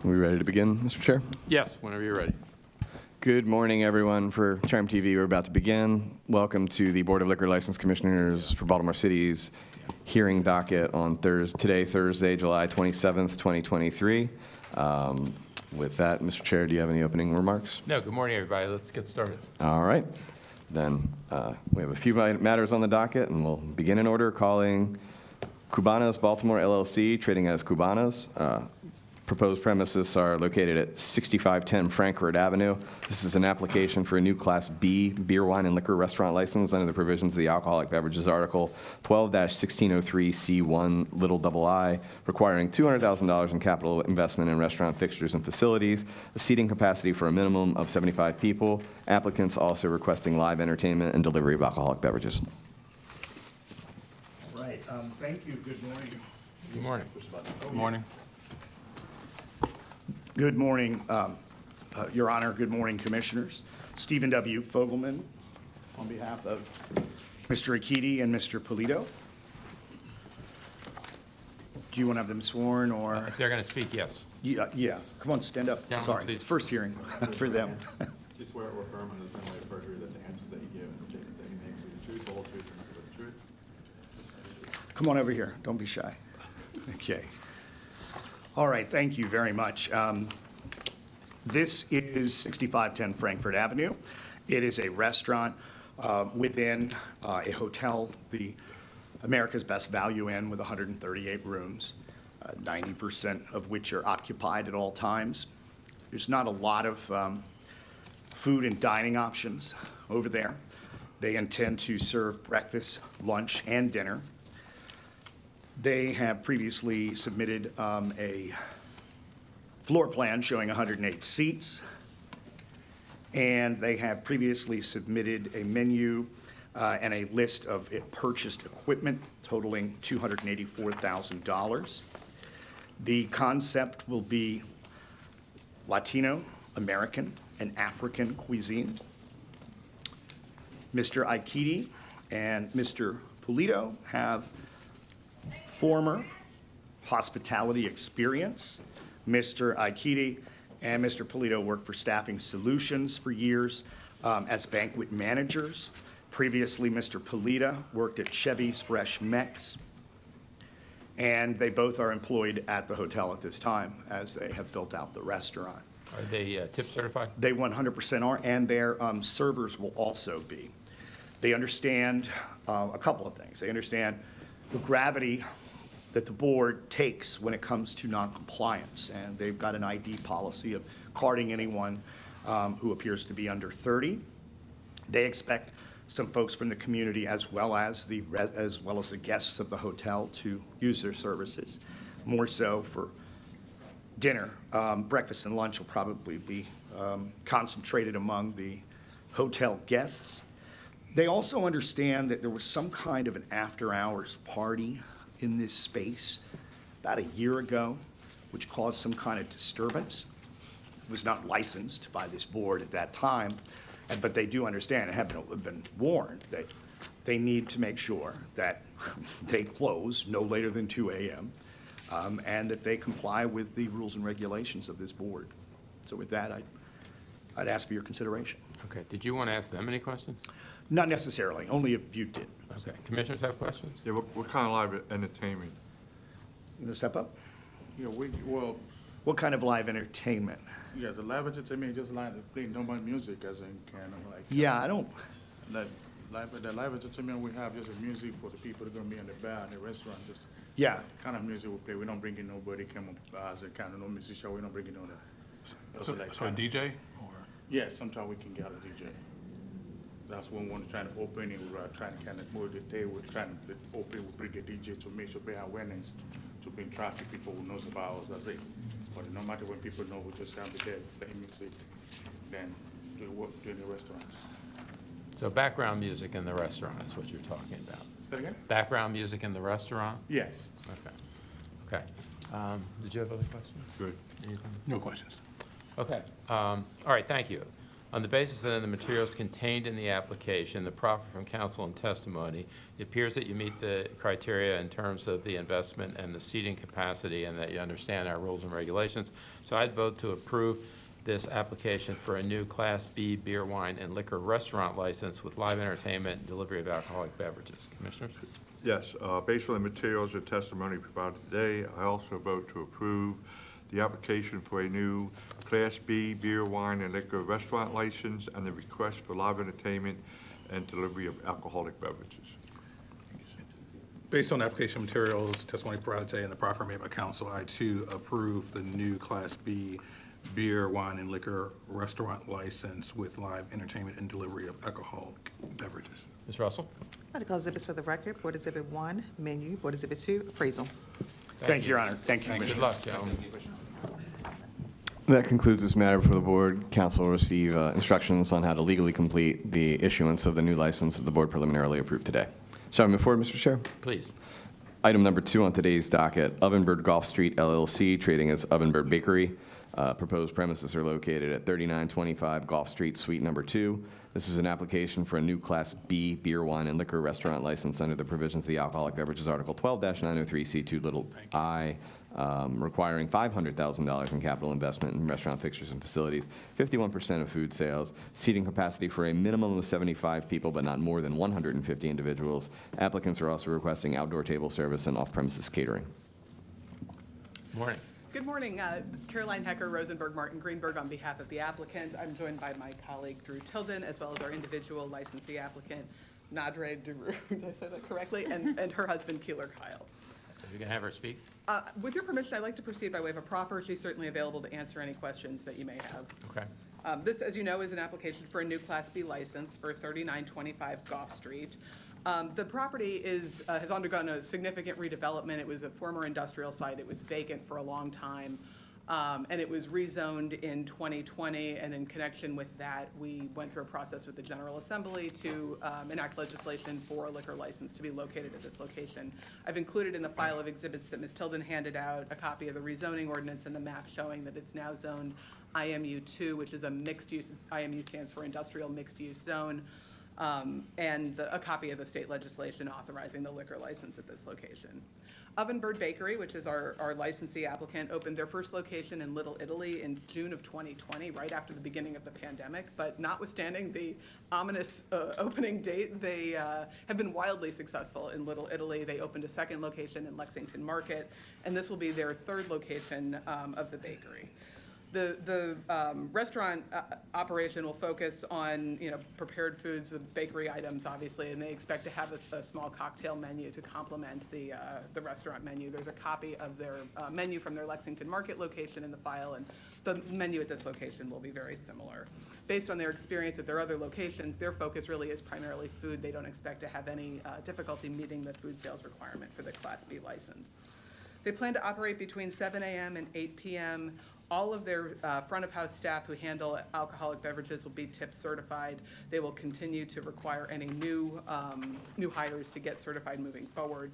Are we ready to begin, Mr. Chair? Yes, whenever you're ready. Good morning, everyone. For Charm TV, we're about to begin. Welcome to the Board of Liquor License Commissioners for Baltimore City's hearing docket on today, Thursday, July 27th, 2023. With that, Mr. Chair, do you have any opening remarks? No, good morning, everybody. Let's get started. All right. Then we have a few matters on the docket, and we'll begin in order, calling Cubanas Baltimore LLC, trading as Cubanas. Proposed premises are located at 6510 Frankfurt Avenue. This is an application for a new Class B beer, wine, and liquor restaurant license under the provisions of the Alcoholic Beverages Article 12-1603C1 little I, requiring $200,000 in capital investment in restaurant fixtures and facilities, a seating capacity for a minimum of 75 people. Applicants also requesting live entertainment and delivery of alcoholic beverages. Right. Thank you. Good morning. Good morning. Good morning. Good morning, Your Honor. Good morning, Commissioners. Stephen W. Fogelman on behalf of Mr. Akiti and Mr. Polito. Do you want to have them sworn or? If they're going to speak, yes. Yeah. Come on, stand up. Gentlemen, Sorry. please. First hearing for them. Do you swear or affirm under the penalty of perjury that the answers that you give and the statements that you make will be the truth, the whole truth, and nothing but the truth? Come on over here. Don't be shy. Okay. All right. Thank you very much. This is 6510 Frankfurt Avenue. It is a restaurant within a hotel, the America's Best Value Inn, with 138 rooms, 90% of which are occupied at all times. There's not a lot of food and dining options over there. They intend to serve breakfast, lunch, and dinner. They have previously submitted a floor plan showing 108 seats, and they have previously submitted a menu and a list of purchased equipment totaling $284,000. The concept will be Latino, American, and African cuisine. Mr. Akiti and Mr. Polito have former hospitality experience. Mr. Akiti and Mr. Polito worked for Staffing Solutions for years as banquet managers. Previously, Mr. Polito worked at Chevy's Fresh Mex, and they both are employed at the hotel at this time as they have built out the restaurant. Are they tip certified? They 100% are, and their servers will also be. They understand a couple of things. They understand the gravity that the board takes when it comes to noncompliance, and they've got an ID policy of carding anyone who appears to be under 30. They expect some folks from the community as well as the guests of the hotel to use their services. More so for dinner. Breakfast and lunch will probably be concentrated among the hotel guests. They also understand that there was some kind of an after-hours party in this space about a year ago, which caused some kind of disturbance. It was not licensed by this board at that time, but they do understand and have been warned that they need to make sure that they close no later than 2 a.m. And that they comply with the rules and regulations of this board. So with that, I'd ask for your consideration. Okay. Did you want to ask them any questions? Not necessarily, only if you did. Okay. Commissioners have questions? Yeah, what kind of live entertainment? You gonna step up? Yeah, well, What kind of live entertainment? yeah, the live entertainment just like playing normal music as in kind of like. Yeah, I don't, The live entertainment we have just music for the people that are gonna be in the bar and the restaurant, just yeah. kind of music we play. We don't bring in nobody come up as a kind of no musician. We don't bring in no that. So a DJ? Or? Yeah, sometimes we can get a DJ. That's when we're trying to open it, we're trying to kind of move the day, we're trying to open, we bring a DJ to make sure we have awareness, to bring traffic, people who knows about us, that's it. But no matter when people know, we just have the day, playing music, then do work during the restaurants. So background music in the restaurant is what you're talking about. Say that again? Background music in the restaurant? Yes. Okay. Okay. Did you have other questions? Good. Anything? No questions. Okay. All right, thank you. On the basis that in the materials contained in the application, the proffer from counsel and testimony, it appears that you meet the criteria in terms of the investment and the seating capacity, and that you understand our rules and regulations. So I'd vote to approve this application for a new Class B beer, wine, and liquor restaurant license with live entertainment and delivery of alcoholic beverages. Commissioners? Yes, based on the materials and testimony provided today, I also vote to approve the application for a new Class B beer, wine, and liquor restaurant license and the request for live entertainment and delivery of alcoholic beverages. Based on application materials, testimony provided today, and the proffer made by counsel, I too approve the new Class B beer, wine, and liquor restaurant license with live entertainment and delivery of alcoholic beverages. Ms. Russell? Article exhibits for the record, Board Exhibit 1, menu, Board Exhibit 2, appraisal. Thank you, Your Honor. Thank you, Good Commissioner. luck, gentlemen. That concludes this matter before the board. Council will receive instructions on how to legally complete the issuance of the new license that the board preliminarily approved today. Shall we move forward, Mr. Chair? Please. Item number 2 on today's docket, Ovenbird Golf Street LLC, trading as Ovenbird Bakery. Proposed premises are located at 3925 Golf Street, Suite Number 2. This is an application for a new Class B beer, wine, and liquor restaurant license under the provisions of the Alcoholic Beverages Article 12-903C2 little I, requiring $500,000 in capital investment in restaurant fixtures and facilities, 51% of food sales, seating capacity for a minimum of 75 people but not more than 150 individuals. Applicants are also requesting outdoor table service and off-premises catering. Morning. Good morning. Caroline Hecker, Rosenberg, Martin Greenberg on behalf of the applicant. I'm joined by my colleague Drew Tilden, as well as our individual licensee applicant, Nadre Duru, did I say that correctly? And her husband, Keeler Kyle. If you can have her speak. With your permission, I'd like to proceed by way of a proffer. She's certainly available to answer any questions that you may have. Okay. This, as you know, is an application for a new Class B license for 3925 Gough Street. The property has undergone a significant redevelopment. It was a former industrial site. It was vacant for a long time. And it was rezoned in 2020, and in connection with that, we went through a process with the General Assembly to enact legislation for a liquor license to be located at this location. I've included in the file of exhibits that Ms. Tilden handed out a copy of the rezoning ordinance and the map showing that it's now zoned IMU2, which is a mixed use. IMU stands for Industrial Mixed Use Zone. And a copy of the state legislation authorizing the liquor license at this location. Ovenbird Bakery, which is our licensee applicant, opened their first location in Little Italy in June of 2020, right after the beginning of the pandemic. But notwithstanding the ominous opening date, they have been wildly successful in Little Italy. They opened a second location in Lexington Market, and this will be their third location of the bakery. The restaurant operation will focus on, prepared foods, the bakery items, obviously, and they expect to have a small cocktail menu to complement the restaurant menu. There's a copy of their menu from their Lexington Market location in the file, and the menu at this location will be very similar. Based on their experience at their other locations, their focus really is primarily food. They don't expect to have any difficulty meeting the food sales requirement for the Class B license. They plan to operate between 7 a.m. and 8 p.m. All of their front-of-house staff who handle alcoholic beverages will be tip certified. They will continue to require any new hires to get certified moving forward.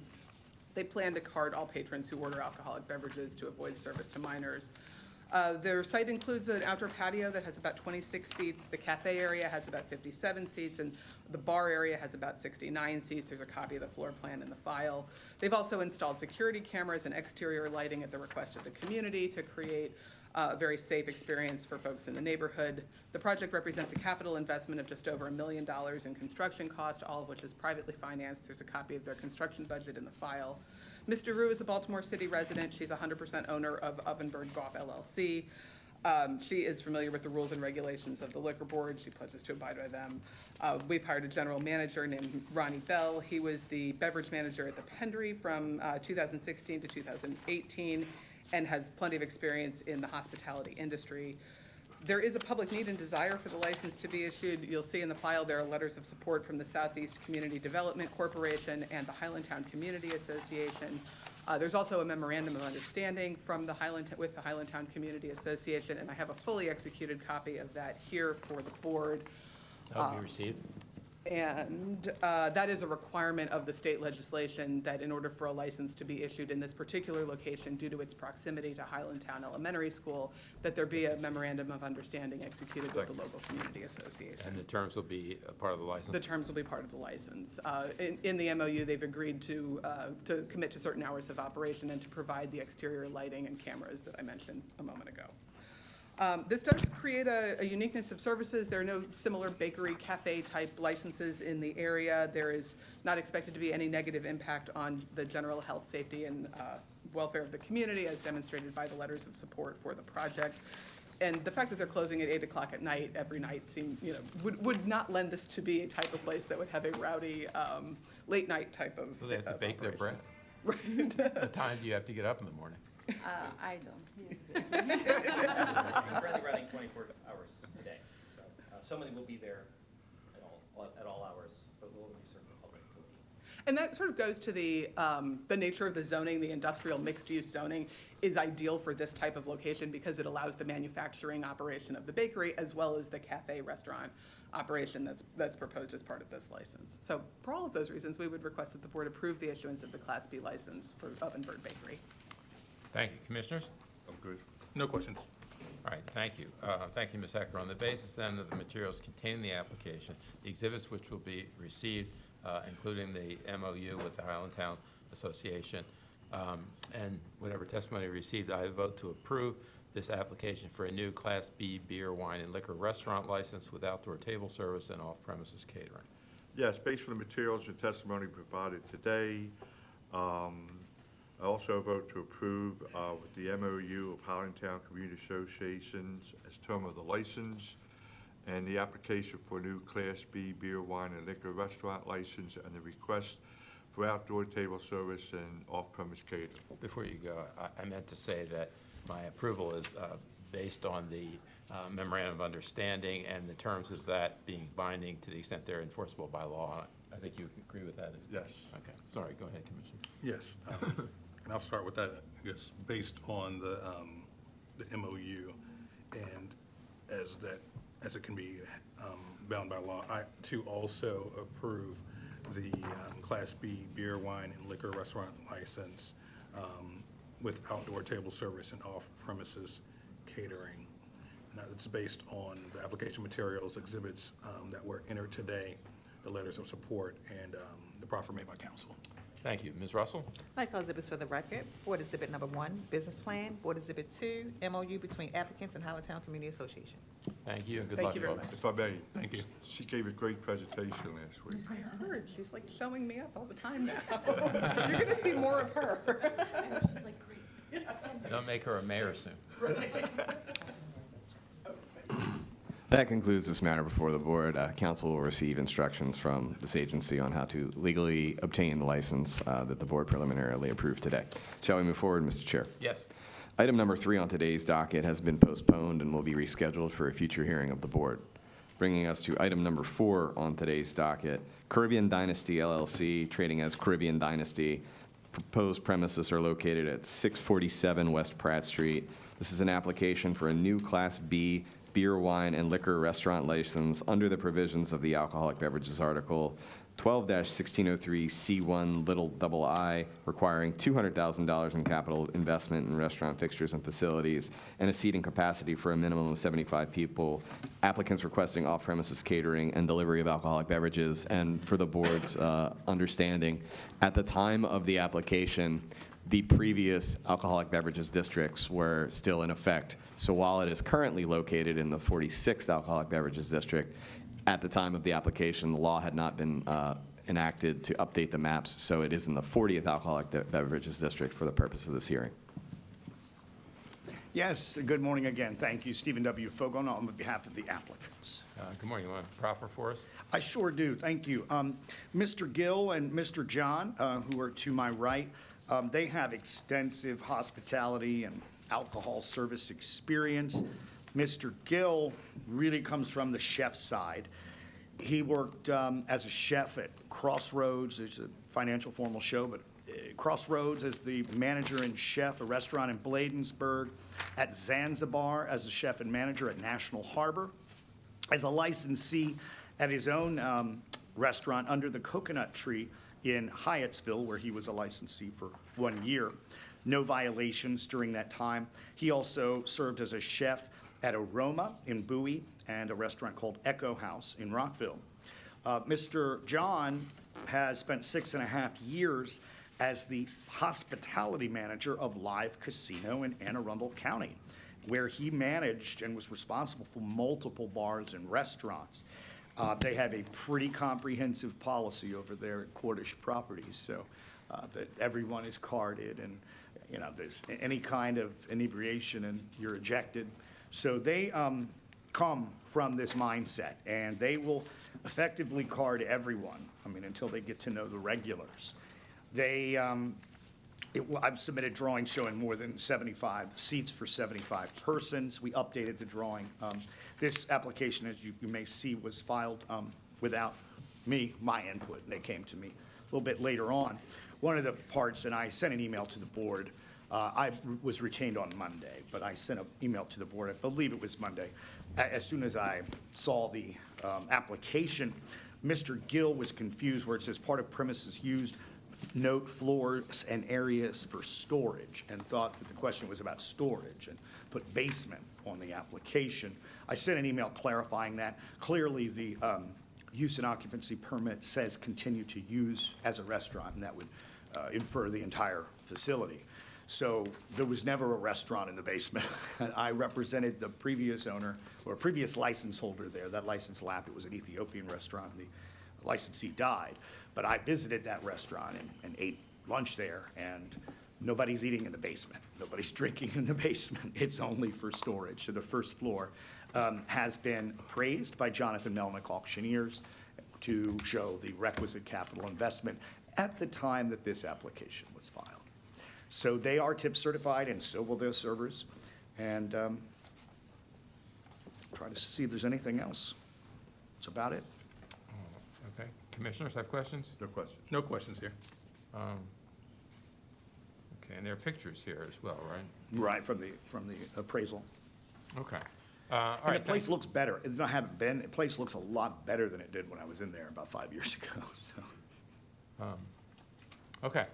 They plan to card all patrons who order alcoholic beverages to avoid service to minors. Their site includes an outdoor patio that has about 26 seats. The cafe area has about 57 seats, and the bar area has about 69 seats. There's a copy of the floor plan in the file. They've also installed security cameras and exterior lighting at the request of the community to create a very safe experience for folks in the neighborhood. The project represents a capital investment of just over $1 million in construction cost, all of which is privately financed. There's a copy of their construction budget in the file. Ms. Duru is a Baltimore City resident. She's 100% owner of Ovenbird Golf LLC. She is familiar with the rules and regulations of the liquor board. She pledges to abide by them. We've hired a general manager named Ronnie Bell. He was the beverage manager at the Pendry from 2016 to 2018 and has plenty of experience in the hospitality industry. There is a public need and desire for the license to be issued. You'll see in the file there are letters of support from the Southeast Community Development Corporation and the Highlandtown Community Association. There's also a memorandum of understanding from with the Highlandtown Community Association, and I have a fully executed copy of that here for the board. That'll be received. And that is a requirement of the state legislation that in order for a license to be issued in this particular location due to its proximity to Highlandtown Elementary School, that there be a memorandum of understanding executed with the local community association. And the terms will be a part of the license? The terms will be part of the license. In the MOU, they've agreed to commit to certain hours of operation and to provide the exterior lighting and cameras that I mentioned a moment ago. This does create a uniqueness of services. There are no similar bakery, cafe-type licenses in the area. There is not expected to be any negative impact on the general health, safety, and welfare of the community, as demonstrated by the letters of support for the project. And the fact that they're closing at 8 o'clock at night, every night, would not lend this to be a type of place that would have a rowdy, late-night type of So they have to bake their bread? Right. What time do you have to get up in the morning? I don't. We're currently running 24 hours a day, so somebody will be there at all hours, but we'll be serving the public. And that sort of goes to the nature of the zoning. The industrial mixed-use zoning is ideal for this type of location because it allows the manufacturing operation of the bakery as well as the cafe restaurant operation that's proposed as part of this license. So for all of those reasons, we would request that the board approve the issuance of the Class B license for Ovenbird Bakery. Thank you. Commissioners? I'm good. No questions. All right, thank you. Thank you, Ms. Hecker. On the basis then of the materials contained in the application, the exhibits which will be received, including the MOU with the Highlandtown Association, and whatever testimony received, I vote to approve this application for a new Class B beer, wine, and liquor restaurant license with outdoor table service and off-premises catering. Yes, based on the materials and testimony provided today, I also vote to approve with the MOU of Highlandtown Community Associations as term of the license, and the application for a new Class B beer, wine, and liquor restaurant license, and the request for outdoor table service and off-premise catering. Before you go, I meant to say that my approval is based on the memorandum of understanding and the terms of that being binding to the extent they're enforceable by law. I think you agree with that? Yes. Okay, sorry, go ahead, Commissioner. Yes, and I'll start with that, I guess, based on the MOU, and as it can be bound by law, I too also approve the Class B beer, wine, and liquor restaurant license with outdoor table service and off-premises catering. Now, it's based on the application materials, exhibits that were entered today, the letters of support, and the proffer made by council. Thank you. Ms. Russell? I'd like to call exhibits for the record. Board Exhibit Number 1, Business Plan. Board Exhibit 2, MOU between applicants and Highlandtown Community Association. Thank you, and good Thank luck, you very folks. If I may. Thank you. She gave a great presentation last week. I heard, she's like showing me up all the time now. You're gonna see more of her. She's like, great. Don't make her a mayor soon. That concludes this matter before the board. Council will receive instructions from this agency on how to legally obtain the license that the board preliminarily approved today. Shall we move forward, Mr. Chair? Yes. Item number 3 on today's docket has been postponed and will be rescheduled for a future hearing of the board. Bringing us to item number 4 on today's docket, Caribbean Dynasty LLC, trading as Caribbean Dynasty. Proposed premises are located at 647 West Pratt Street. This is an application for a new Class B beer, wine, and liquor restaurant license under the provisions of the Alcoholic Beverages Article 12-1603C1 little double I, requiring $200,000 in capital investment in restaurant fixtures and facilities, and a seating capacity for a minimum of 75 people. Applicants requesting off-premises catering and delivery of alcoholic beverages. And for the board's understanding, at the time of the application, the previous alcoholic beverages districts were still in effect. So while it is currently located in the 46th alcoholic beverages district, at the time of the application, the law had not been enacted to update the maps, so it is in the 40th alcoholic beverages district for the purpose of this hearing. Yes, good morning again. Thank you, Stephen W. Fogon, on behalf of the applicants. Good morning. You want to proffer for us? I sure do, thank you. Mr. Gill and Mr. John, who are to my right, they have extensive hospitality and alcohol service experience. Mr. Gill really comes from the chef side. He worked as a chef at Crossroads. It's a financial formal show, but Crossroads as the manager and chef, a restaurant in Bladensburg, at Zanzibar as a chef and manager at National Harbor, as a licensee at his own restaurant under the coconut tree in Hyattsville, where he was a licensee for 1 year. No violations during that time. He also served as a chef at Aroma in Bowie and a restaurant called Echo House in Rockville. Mr. John has spent 6.5 years as the hospitality manager of Live Casino in Anne Arundel County, where he managed and was responsible for multiple bars and restaurants. They have a pretty comprehensive policy over there at Cordish Properties, so that everyone is carded, and there's any kind of inebriation and you're ejected. So they come from this mindset, and they will effectively card everyone, until they get to know the regulars. I've submitted drawings showing more than 75 seats for 75 persons. We updated the drawing. This application, as you may see, was filed without my input, and they came to me a little bit later on. One of the parts, and I sent an email to the board. I was retained on Monday, but I sent an email to the board, I believe it was Monday. As soon as I saw the application, Mr. Gill was confused where it says part of premises used, note floors and areas for storage, and thought that the question was about storage and put basement on the application. I sent an email clarifying that. Clearly, the use and occupancy permit says continue to use as a restaurant, and that would infer the entire facility. So there was never a restaurant in the basement. I represented the previous owner, or previous license holder there. That license lapsed. It was an Ethiopian restaurant. The licensee died. But I visited that restaurant and ate lunch there, and nobody's eating in the basement. Nobody's drinking in the basement. It's only for storage. So the first floor has been appraised by Jonathan Melnick Auctioneers to show the requisite capital investment at the time that this application was filed. So they are tip certified, and so will their servers. And try to see if there's anything else. That's about it. Okay. Commissioners have questions? No questions. No questions here. Okay, and there are pictures here as well, right? Right, from the appraisal. Okay. All And right. the place looks better. I haven't been, the place looks a lot better than it did when I was in there about 5 years ago, so. Okay,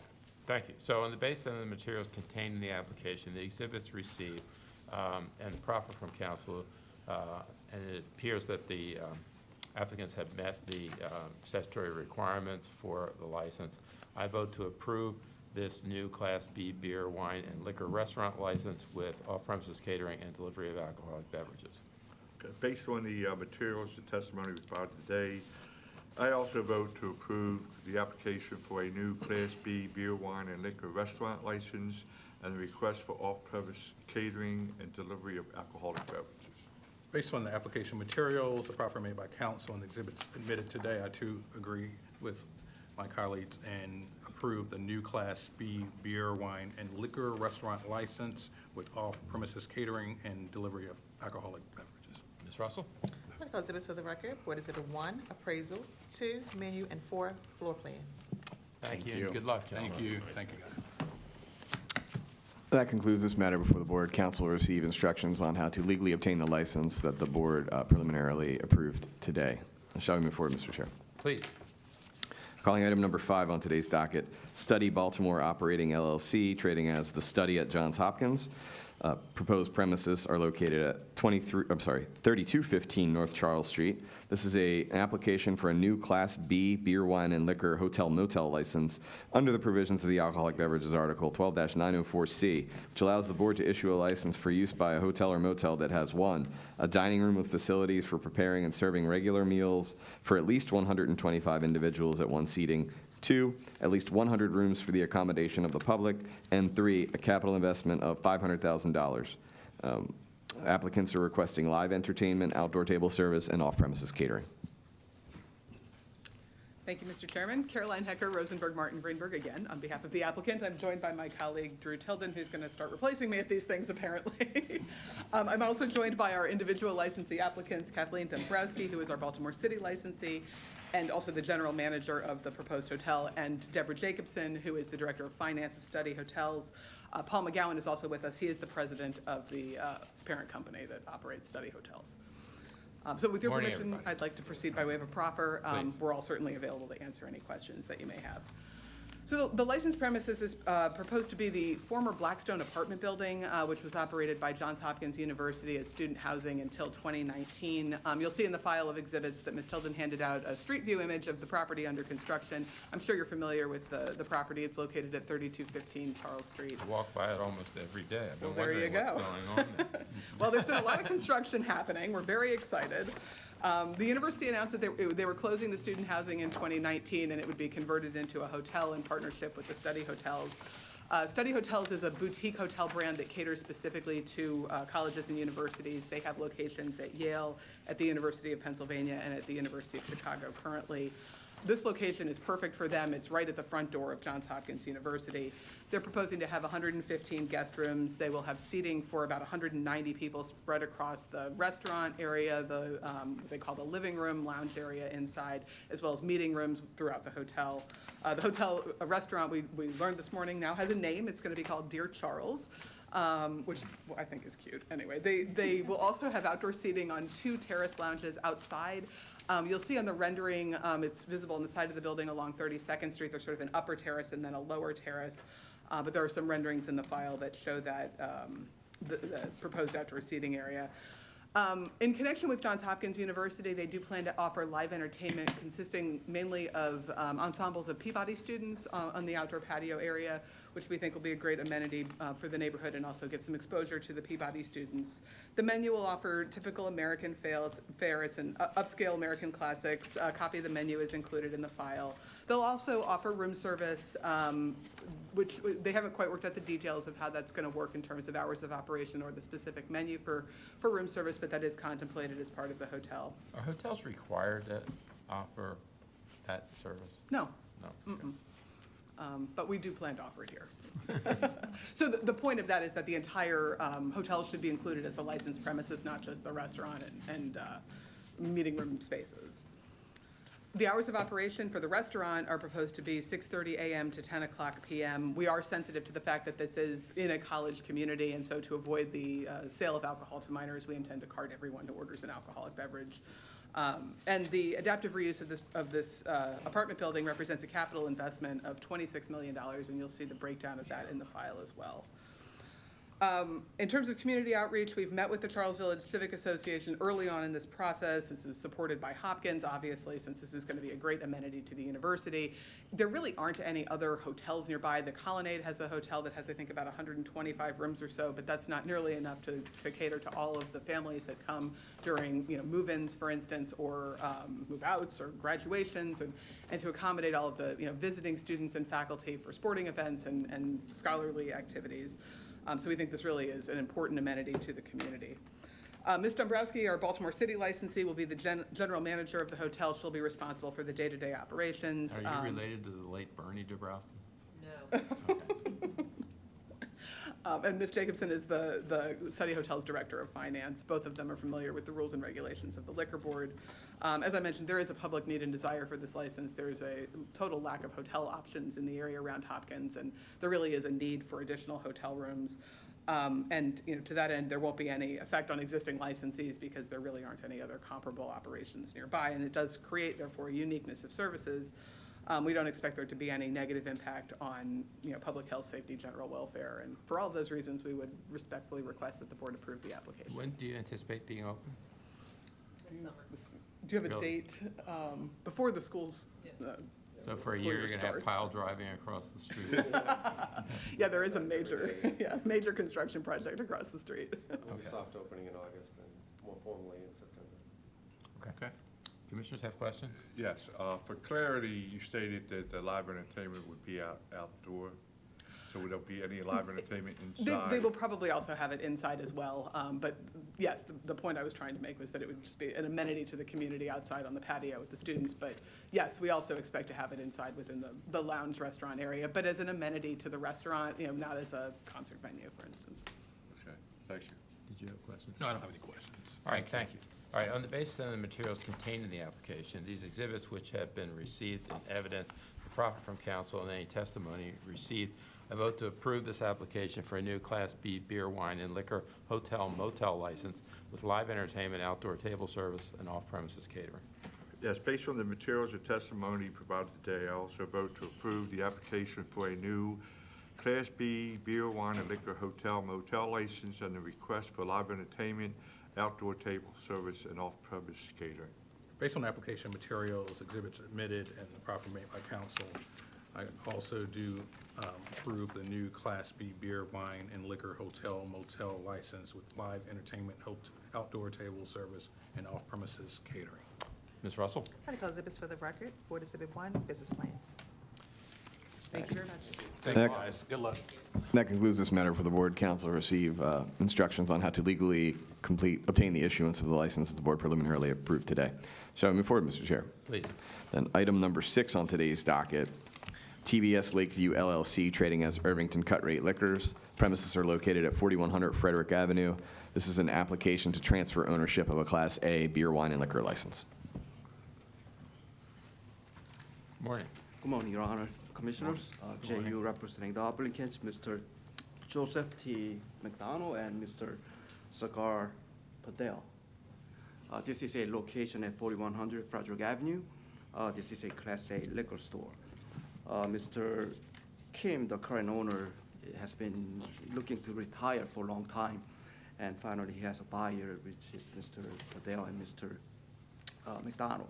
thank you. So on the basis of the materials contained in the application, the exhibits received, and the proffer from council, and it appears that the applicants have met the statutory requirements for the license, I vote to approve this new Class B beer, wine, and liquor restaurant license with off-premises catering and delivery of alcoholic beverages. Okay, based on the materials and testimony we filed today, I also vote to approve the application for a new Class B beer, wine, and liquor restaurant license and the request for off-premise catering and delivery of alcoholic beverages. Based on the application materials, the proffer made by council, and the exhibits admitted today, I too agree with my colleagues and approve the new Class B beer, wine, and liquor restaurant license with off-premises catering and delivery of alcoholic beverages. Ms. Russell? Medical exhibits for the record. Board Exhibit 1, appraisal, 2, menu, and 4, floor plan. Thank you, you. and good luck, gentlemen. Thank you, guys. That concludes this matter before the board. Council will receive instructions on how to legally obtain the license that the board preliminarily approved today. Shall we move forward, Mr. Chair? Please. Calling item number 5 on today's docket, Study Baltimore Operating LLC, trading as The Study at Johns Hopkins. Proposed premises are located at 3215 North Charles Street. This is an application for a new Class B beer, wine, and liquor hotel motel license under the provisions of the Alcoholic Beverages Article 12-904C, which allows the board to issue a license for use by a hotel or motel that has 1, a dining room with facilities for preparing and serving regular meals for at least 125 individuals at one seating, 2, at least 100 rooms for the accommodation of the public, and 3, a capital investment of $500,000. Applicants are requesting live entertainment, outdoor table service, and off-premises catering. Thank you, Mr. Chairman. Caroline Hecker, Rosenberg, Martin, Greenberg again. On behalf of the applicant, I'm joined by my colleague Drew Tilden, who's going to start replacing me at these things, apparently. I'm also joined by our individual licensee applicants, Kathleen Dombrowski, who is our Baltimore City licensee, and also the general manager of the proposed hotel, and Deborah Jacobson, who is the director of finance of Study Hotels. Paul McGowan is also with us. He is the president of the parent company that operates Study Hotels. So with your Morning, permission, everybody. I'd like to proceed by way of a proffer. Please. We're all certainly available to answer any questions that you may have. So the licensed premises is proposed to be the former Blackstone apartment building, which was operated by Johns Hopkins University as student housing until 2019. You'll see in the file of exhibits that Ms. Tilden handed out a street view image of the property under construction. I'm sure you're familiar with the property. It's located at 3215 Charles Street. I walk by it almost every day. I've been Well, there you wondering what's go. going on there. Well, there's been a lot of construction happening. We're very excited. The university announced that they were closing the student housing in 2019, and it would be converted into a hotel in partnership with the Study Hotels. Study Hotels is a boutique hotel brand that caters specifically to colleges and universities. They have locations at Yale, at the University of Pennsylvania, and at the University of Chicago currently. This location is perfect for them. It's right at the front door of Johns Hopkins University. They're proposing to have 115 guest rooms. They will have seating for about 190 people spread across the restaurant area, what they call the living room, lounge area inside, as well as meeting rooms throughout the hotel. The hotel restaurant, we learned this morning, now has a name. It's going to be called Dear Charles. Which I think is cute. Anyway, they will also have outdoor seating on 2 terrace lounges outside. You'll see on the rendering, it's visible on the side of the building along 32nd Street. There's sort of an upper terrace and then a lower terrace. But there are some renderings in the file that show that the proposed outdoor seating area. In connection with Johns Hopkins University, they do plan to offer live entertainment consisting mainly of ensembles of Peabody students on the outdoor patio area, which we think will be a great amenity for the neighborhood and also get some exposure to the Peabody students. The menu will offer typical American fare. It's an upscale American classics. A copy of the menu is included in the file. They'll also offer room service, which they haven't quite worked out the details of how that's going to work in terms of hours of operation or the specific menu for room service, but that is contemplated as part of the hotel. Are hotels required to offer that service? No, No. Okay. but we do plan to offer it here. So the point of that is that the entire hotel should be included as the licensed premises, not just the restaurant and meeting room spaces. The hours of operation for the restaurant are proposed to be 6:30 a.m. to 10 o'clock p.m. We are sensitive to the fact that this is in a college community, and so to avoid the sale of alcohol to minors, we intend to cart everyone who orders an alcoholic beverage. And the adaptive reuse of this apartment building represents a capital investment of $26 million, and you'll see the breakdown of that in the file as well. In terms of community outreach, we've met with the Charles Village Civic Association early on in this process. This is supported by Hopkins, obviously, since this is going to be a great amenity to the university. There really aren't any other hotels nearby. The Colonnade has a hotel that has, I think, about 125 rooms or so, but that's not nearly enough to cater to all of the families that come during, move-ins, for instance, or move-outs or graduations, and to accommodate all of the, visiting students and faculty for sporting events and scholarly activities. So we think this really is an important amenity to the community. Ms. Dombrowski, our Baltimore City licensee, will be the general manager of the hotel. She'll be responsible for the day-to-day operations. Are you related to the late Bernie Dombrowski? No. And Ms. Jacobson is the Study Hotels Director of Finance. Both of them are familiar with the rules and regulations of the Liquor Board. As I mentioned, there is a public need and desire for this license. There's a total lack of hotel options in the area around Hopkins, and there really is a need for additional hotel rooms. And to that end, there won't be any effect on existing licensees because there really aren't any other comparable operations nearby, and it does create, therefore, a uniqueness of services. We don't expect there to be any negative impact on, public health, safety, general welfare, and for all of those reasons, we would respectfully request that the board approve the application. When do you anticipate being open? This summer. Do you have a Really? date before the schools? So for a School year, year you're going to have starts. pile driving across the street? Yeah, there is a major construction project across the street. We'll be Okay. soft opening in August and more formally in September. Okay. Commissioners have questions? Yes, for clarity, you stated that the live entertainment would be outdoor. So would there be any live entertainment inside? They will probably also have it inside as well. But yes, the point I was trying to make was that it would just be an amenity to the community outside on the patio with the students. But yes, we also expect to have it inside within the lounge restaurant area, but as an amenity to the restaurant, not as a concert venue, for instance. Okay, thank you. Did you have questions? No, I don't have any questions. All right, thank you. All right, on the basis of the materials contained in the application, these exhibits which have been received in evidence, the proffer from counsel, and any testimony received I vote to approve this application for a new Class B beer, wine, and liquor hotel motel license with live entertainment, outdoor table service, and off-premises catering. Yes, based on the materials and testimony provided today, I also vote to approve the application for a new Class B beer, wine, and liquor hotel motel license and the request for live entertainment, outdoor table service, and off-premise catering. Based on application materials, exhibits submitted, and the proffer made by council, I also do approve the new Class B beer, wine, and liquor hotel motel license with live entertainment, outdoor table service, and off-premises catering. Ms. Russell? Medical exhibits for the record. Board Exhibit 1, business plan. Thank you very much. Thank you, Next. guys. Good luck. That concludes this matter for the board. Council will receive instructions on how to legally obtain the issuance of the license that the board preliminarily approved today. Shall we move forward, Mr. Chair? Please. Then item number 6 on today's docket, TBS Lakeview LLC, trading as Irvington Cut Rate Liquors. Premises are located at 4100 Frederick Avenue. This is an application to transfer ownership of a Class A beer, wine, and liquor license. Morning. Good morning, Your Honor, Commissioners. JU representing the applicants, Mr. Joseph T. McDonald and Mr. Sagar Patel. This is a location at 4100 Frederick Avenue. This is a Class A liquor store. Mr. Kim, the current owner, has been looking to retire for a long time, and finally he has a buyer, which is Mr. Patel and Mr. McDonald.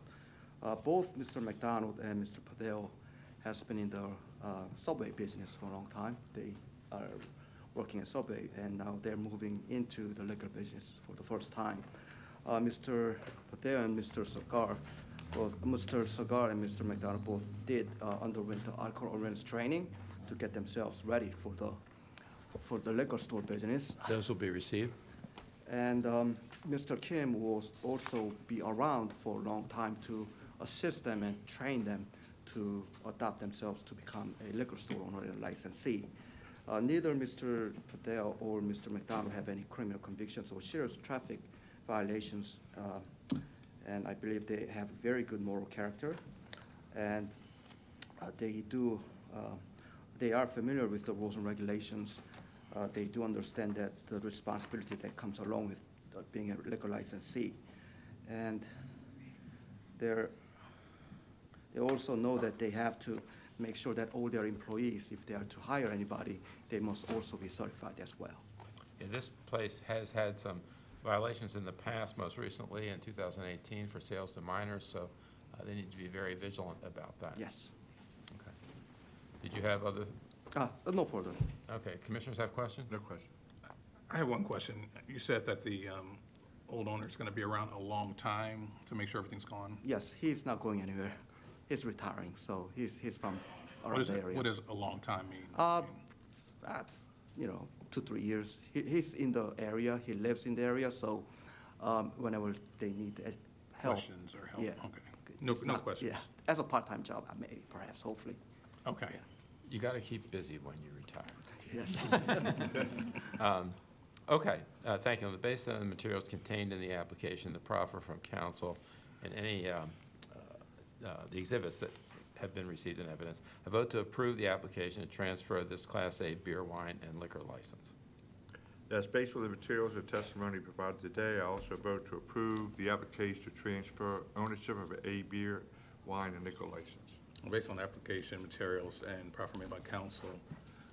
Both Mr. McDonald and Mr. Patel has been in the Subway business for a long time. They are working at Subway, and now they're moving into the liquor business for the first time. Mr. Patel and Mr. Sagar, both Mr. Sagar and Mr. McDonald both did underwent the alcohol awareness training to get themselves ready for the liquor store business. Those will be received. And Mr. Kim will also be around for a long time to assist them and train them to adopt themselves to become a liquor store owner and licensee. Neither Mr. Patel or Mr. McDonald have any criminal convictions or serious traffic violations, and I believe they have very good moral character, and they are familiar with the rules and regulations. They do understand that the responsibility that comes along with being a liquor licensee, and they also know that they have to make sure that all their employees, if they are to hire anybody, they must also be certified as well. Yeah, this place has had some violations in the past, most recently in 2018 for sales to minors, so they need to be very vigilant about that. Yes. Okay. Did you have other? No further. Okay, commissioners have questions? No question. I have one question. You said that the old owner is going to be around a long time to make sure everything's gone. Yes, he's not going anywhere. He's retiring, so he's from What around is the it? area. What does a long time mean? That's, 2-3 years. He's in the area, he lives in the area, so whenever they need help. Questions or help? Yeah. Okay. No It's not- questions? Yeah, as a part-time job, maybe, perhaps, hopefully. Okay. You got to keep busy when you retire. Yes. Okay, thank you. On the basis of the materials contained in the application, the proffer from council, and any the exhibits that have been received in evidence, I vote to approve the application to transfer this Class A beer, wine, and liquor license. Yes, based on the materials and testimony provided today, I also vote to approve the application to transfer ownership of a beer, wine, and liquor license. Based on application materials and proffer made by council,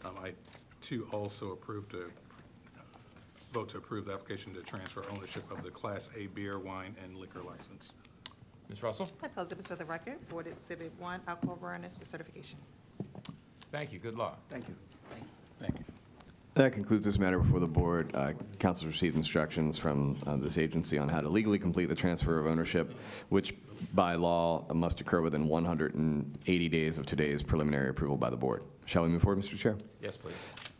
I too also vote to approve the application to transfer ownership of the Class A beer, wine, and liquor license. Ms. Russell? Medical exhibits for the record. Board Exhibit 1, alcohol awareness certification. Thank you. Good luck. Thank you. Thank you. That concludes this matter before the board. Council received instructions from this agency on how to legally complete the transfer of ownership, which by law must occur within 180 days of today's preliminary approval by the board. Shall we move forward, Mr. Chair? Yes, please.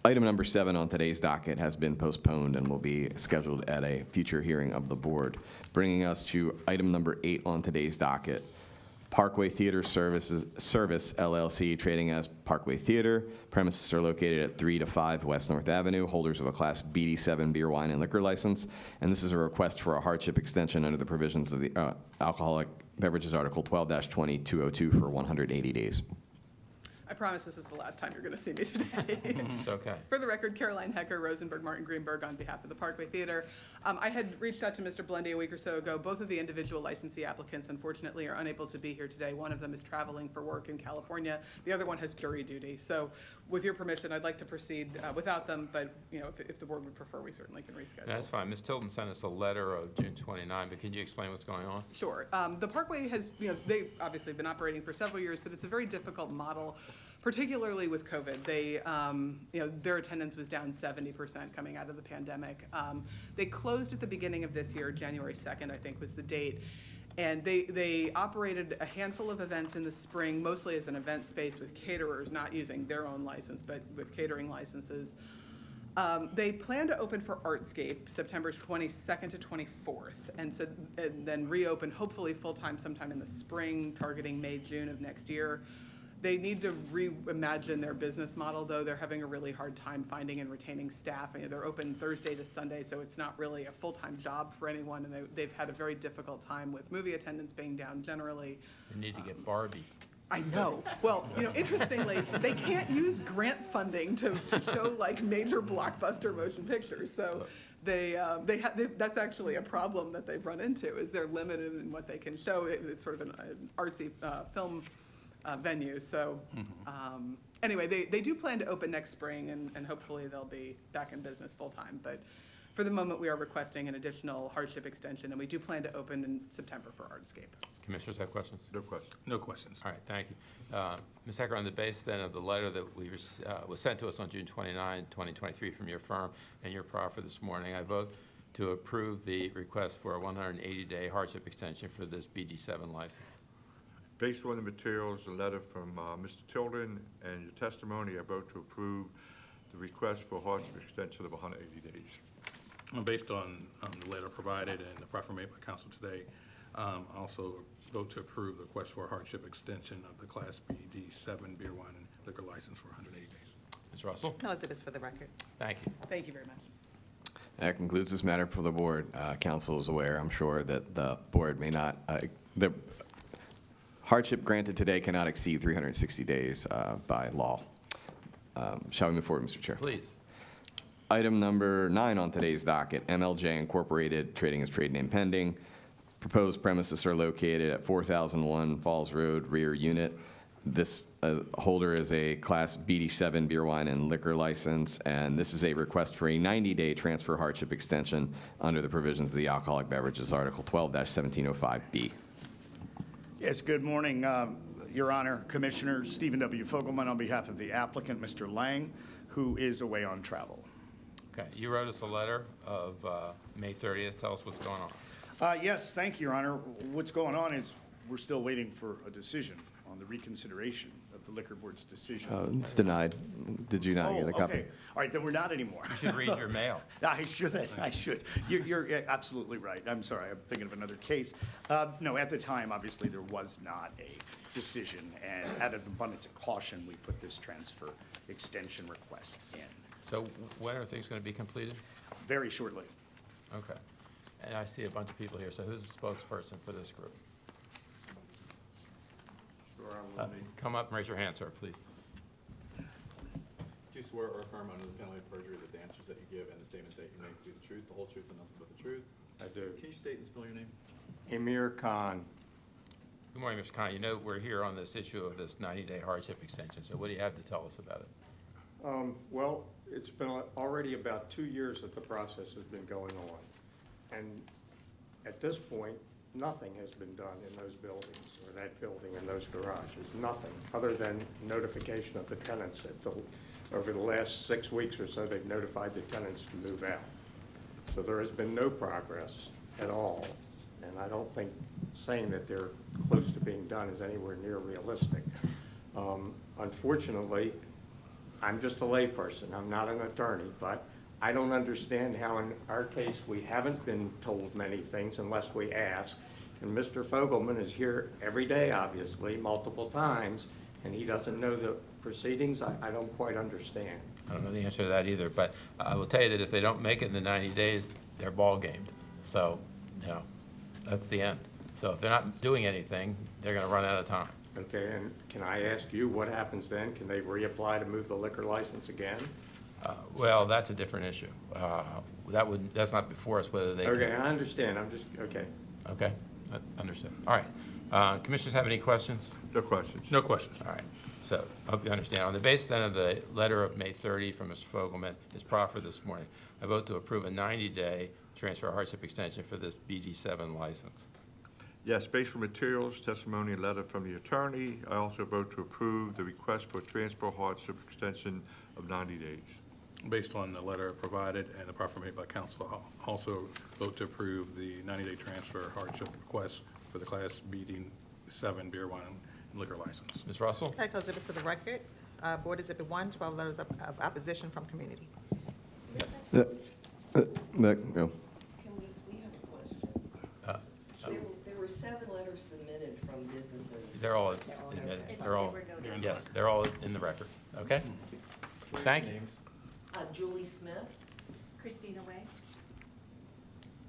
Item number 7 on today's docket has been postponed and will be scheduled at a future hearing of the board. Bringing us to item number 8 on today's docket, Parkway Theater Service LLC, trading as Parkway Theater. Premises are located at 3 to 5 West North Avenue, holders of a Class BD7 beer, wine, and liquor license. And this is a request for a hardship extension under the provisions of the Alcoholic Beverages Article 12-20-202 for 180 days. I promise this is the last time you're going to see me today. It's okay. For the record, Caroline Hecker, Rosenberg, Martin Greenberg, on behalf of the Parkway Theater. I had reached out to Mr. Blendy a week or so ago. Both of the individual licensee applicants, unfortunately, are unable to be here today. One of them is traveling for work in California. The other one has jury duty. So with your permission, I'd like to proceed without them, but if the board would prefer, we certainly can reschedule. That's fine. Ms. Tilden sent us a letter of June 29, but can you explain what's going on? Sure. The Parkway has, they've obviously been operating for several years, but it's a very difficult model, particularly with COVID. They, their attendance was down 70% coming out of the pandemic. They closed at the beginning of this year, January 2nd, I think was the date. And they operated a handful of events in the spring, mostly as an event space with caterers, not using their own license, but with catering licenses. They plan to open for Artscape September 22nd to 24th, and then reopen hopefully full-time sometime in the spring, targeting May, June of next year. They need to reimagine their business model, though. They're having a really hard time finding and retaining staff. They're open Thursday to Sunday, so it's not really a full-time job for anyone, and they've had a very difficult time with movie attendance being down generally. You need to get Barbie. I know. Well, interestingly, they can't use grant funding to show like major blockbuster motion pictures. So that's actually a problem that they've run into, is they're limited in what they can show. It's sort of an artsy film venue. So anyway, they do plan to open next spring, and hopefully they'll be back in business full time. But for the moment, we are requesting an additional hardship extension, and we do plan to open in September for Artscape. Commissioners have questions? No question. No questions. All right, thank you. Ms. Hecker, on the base then of the letter that was sent to us on June 29, 2023 from your firm and your proffer this morning, I vote to approve the request for a 180-day hardship extension for this BD7 license. Based on the materials, the letter from Mr. Tilden and your testimony, I vote to approve the request for hardship extension of 180 days. Based on the letter provided and the proffer made by council today, I also vote to approve the request for a hardship extension of the Class B D7 beer, wine, and liquor license for 180 days. Ms. Russell? No exhibits for the record. Thank you. Thank you very much. That concludes this matter for the board. Council is aware, I'm sure, that the board may not, the hardship granted today cannot exceed 360 days by law. Shall we move forward, Mr. Chair? Please. Item number 9 on today's docket, MLJ Incorporated, trading as trade name pending. Proposed premises are located at 4001 Falls Road, rear unit. This holder is a Class BD7 beer, wine, and liquor license, and this is a request for a 90-day transfer hardship extension under the provisions of the Alcoholic Beverages Article 12-1705B. Yes, good morning, Your Honor, Commissioner Stephen W. Fogelman on behalf of the applicant, Mr. Lang, who is away on travel. Okay, you wrote us a letter of May 30th. Tell us what's going on. Yes, thank you, Your Honor. What's going on is we're still waiting for a decision on the reconsideration of the Liquor Board's decision. It's denied. Did you not get a copy? Okay. All right, then we're not anymore. You should read your mail. I should. You're absolutely right. I'm sorry, I'm thinking of another case. No, at the time, obviously, there was not a decision, and out of abundance of caution, we put this transfer extension request in So when are things going to be completed? very shortly. Okay. And I see a bunch of people here, so who's the spokesperson for this group? Come up and raise your hand, sir, please. Do you swear or affirm under the penalty of perjury that the answers that you give and the statements that you make will be the truth, the whole truth, and nothing but the truth? I do. Can you state and spell your name? Emir Khan. Good morning, Mr. Khan. You know we're here on this issue of this 90-day hardship extension, so what do you have to tell us about it? Well, it's been already about 2 years that the process has been going on. And at this point, nothing has been done in those buildings, or that building and those garages, nothing, other than notification of the tenants. Over the last 6 weeks or so, they've notified the tenants to move out. So there has been no progress at all, and I don't think saying that they're close to being done is anywhere near realistic. Unfortunately, I'm just a layperson, I'm not an attorney, but I don't understand how in our case we haven't been told many things unless we ask. And Mr. Fogelman is here every day, obviously, multiple times, and he doesn't know the proceedings. I don't quite understand. I don't know the answer to that either, but I will tell you that if they don't make it in the 90 days, they're ball gamed. So, that's the end. So if they're not doing anything, they're going to run out of time. Okay, and can I ask you, what happens then? Can they reapply to move the liquor license again? Well, that's a different issue. That's not before us whether they can. Okay, I understand, okay. Okay, understood. All right. Commissioners have any questions? No questions. No questions. All right. So I hope you understand. On the basis then of the letter of May 30 from Mr. Fogelman is proffered this morning, I vote to approve a 90-day transfer hardship extension for this BD7 license. Yes, based on materials, testimony, and letter from the attorney, I also vote to approve the request for transfer hardship extension of 90 days. Based on the letter provided and the proffer made by council, I'll also vote to approve the 90-day transfer hardship request for the Class BD7 beer, wine, and liquor license. Ms. Russell? Echo exhibits for the record. Board Exhibit 1, 12 letters of opposition from community. Go. Can we have a question. There were 7 letters submitted from businesses. They're all, they're all in the record. Okay? Thank you. Julie Smith. Christina Way.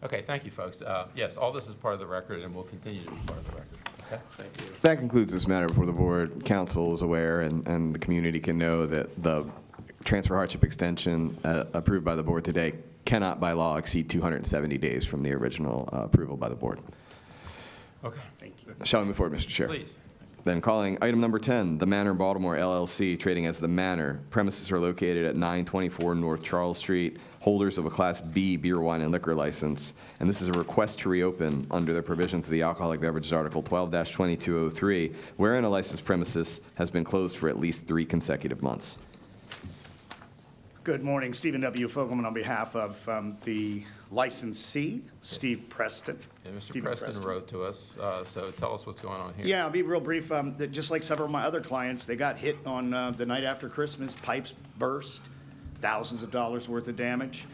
Okay, thank you, folks. Yes, all this is part of the record and will continue to be part of the record. Okay? Thank you. That concludes this matter before the board. Council is aware, and the community can know that the transfer hardship extension approved by the board today cannot by law exceed 270 days from the original approval by the board. Okay. Thank you. Shall we move forward, Mr. Chair? Please. Then calling item number 10, The Manor Baltimore LLC, trading as The Manor. Premises are located at 924 North Charles Street, holders of a Class B beer, wine, and liquor license. And this is a request to reopen under the provisions of the Alcoholic Beverages Article 12-2203, wherein a licensed premises has been closed for at least 3 consecutive months. Good morning, Stephen W. Fogelman on behalf of the licensee, Steve Preston. And Mr. Stephen Preston wrote to us, so tell us what's going on here. Yeah, I'll be real brief. That just like several of my other clients, they got hit on the night after Christmas. Pipes burst, thousands of dollars worth of damage.